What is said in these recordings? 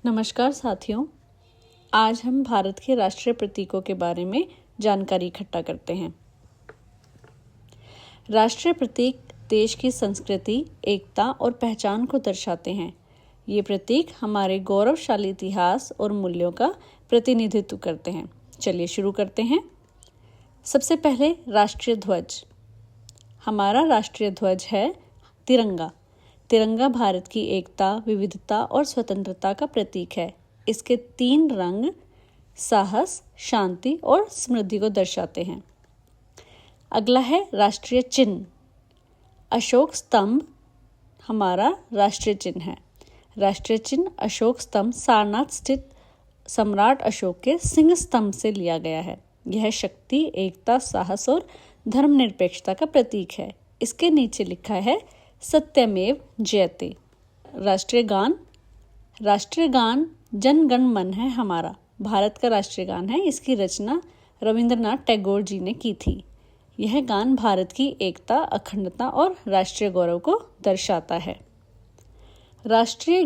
नमस्कार साथियों, आज हम भारत के राष्ट्रीय प्रतीकों के बारे में जानकारी इकट्ठा करते हैं। राष्ट्रीय प्रतीक देश की संस्कृति, एकता और पहचान को दर्शाते हैं। ये प्रतीक हमारे गौरवशाली इतिहास और मूल्यों का प्रतिनिधित्व करते हैं। चलिए शुरू करते हैं। सबसे पहले राष्ट्रीय ध्वज। हमारा राष्ट्रीय ध्वज है तिरंगा। तिरंगा भारत की एकता, विविधता और स्वतंत्रता का प्रतीक है। इसके 3 रंग साहस, शांति और समृद्धि को दर्शाते हैं। अगला है राष्ट्रीय चिन्ह। अशोक स्तंभ हमारा राष्ट्रीय चिन्ह है। राष्ट्रीय चिन्ह अशोक स्तंभ सारनाथ स्थित सम्राट अशोक के सिंह स्तंभ से लिया गया है। यह शक्ति, एकता, साहस और धर्मनिरपेक्षता का प्रतीक है। इसके नीचे लिखा है सत्यमेव जयते। राष्ट्रीय गान जन गण मन है हमारा। भारत का राष्ट्रीय गान है। इसकी रचना रविंद्रनाथ टैगोर जी ने की थी। यह गान भारत की एकता, अखंडता और राष्ट्रीय गौरव को दर्शाता है। राष्ट्रीय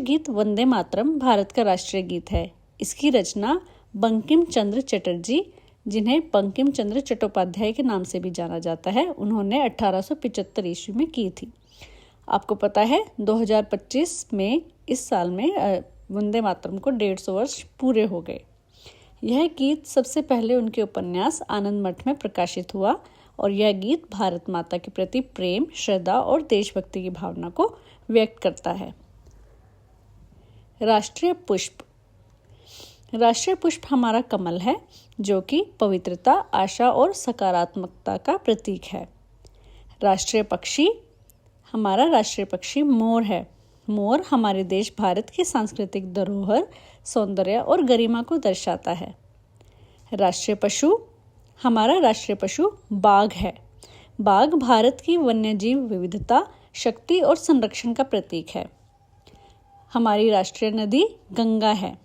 गीत वंदे मातरम भारत का राष्ट्रीय गीत है। इसकी रचना बंकिम चंद्र चटर्जी, जिन्हें बंकिम चंद्र चट्टोपाध्याय के नाम से भी जाना जाता है, उन्होंने 1875 ईस्वी में की थी। आपको पता है 2025 में, इस साल में वंदे मातरम को 150 वर्ष पूरे हो गए। यह गीत सबसे पहले उनके उपन्यास आनंद मठ में प्रकाशित हुआ और यह गीत भारत माता के प्रति प्रेम, श्रद्धा और देशभक्ति की भावना को व्यक्त करता है। राष्ट्रीय पुष्प हमारा कमल है, जो कि पवित्रता, आशा और सकारात्मकता का प्रतीक है। राष्ट्रीय पक्षी मोर है। मोर हमारे देश भारत की सांस्कृतिक धरोहर, सौंदर्य और गरिमा को दर्शाता है। हमारा राष्ट्रीय पशु बाघ है। बाघ भारत की वन्यजीव विविधता, शक्ति और संरक्षण का प्रतीक है। हमारी राष्ट्रीय नदी गंगा है।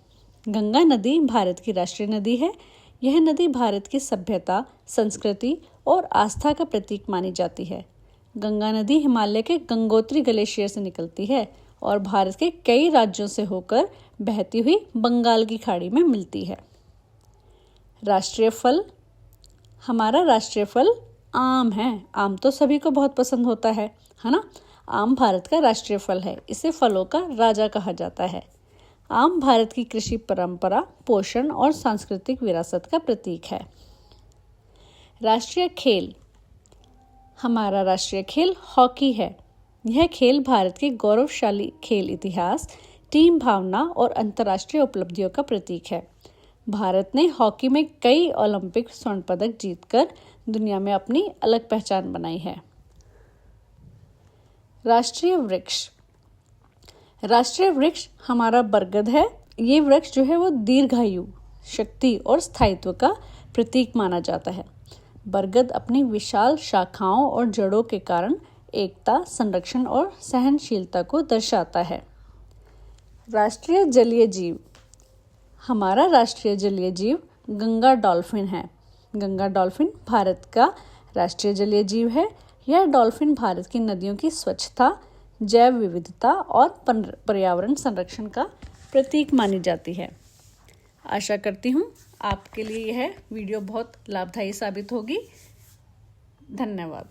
गंगा नदी भारत की राष्ट्रीय नदी है। यह नदी भारत की सभ्यता, संस्कृति और आस्था का प्रतीक मानी जाती है। गंगा नदी हिमालय के गंगोत्री ग्लेशियर से निकलती है और भारत के कई राज्यों से होकर बहती हुई बंगाल की खाड़ी में मिलती है। राष्ट्रीय फल। हमारा राष्ट्रीय फल आम है। आम तो सभी को बहुत पसंद होता है ना? आम भारत का राष्ट्रीय फल है। इसे फलों का राजा कहा जाता है। आम भारत की कृषि परंपरा, पोषण और सांस्कृतिक विरासत का प्रतीक है। राष्ट्रीय खेल। हमारा राष्ट्रीय खेल हॉकी है। यह खेल भारत के गौरवशाली खेल इतिहास, टीम भावना और अंतर्राष्ट्रीय उपलब्धियों का प्रतीक है। भारत ने हॉकी में कई ओलंपिक स्वर्ण पदक जीतकर दुनिया में अपनी अलग पहचान बनाई है। राष्ट्रीय वृक्ष हमारा बरगद है। ये वृक्ष जो है वो दीर्घायु, शक्ति और स्थायित्व का प्रतीक माना जाता है। बरगद अपनी विशाल शाखाओं और जड़ों के कारण एकता, संरक्षण और सहनशीलता को दर्शाता है। राष्ट्रीय जलीय जीव। हमारा राष्ट्रीय जलीय जीव गंगा डॉल्फिन है। गंगा डॉल्फिन भारत का राष्ट्रीय जलीय जीव है। यह डॉल्फिन भारत की नदियों की स्वच्छता, जैव विविधता और पर्यावरण संरक्षण का प्रतीक मानी जाती है। आशा करती हूँ आपके लिए यह वीडियो बहुत लाभदायी साबित होगी। धन्यवाद।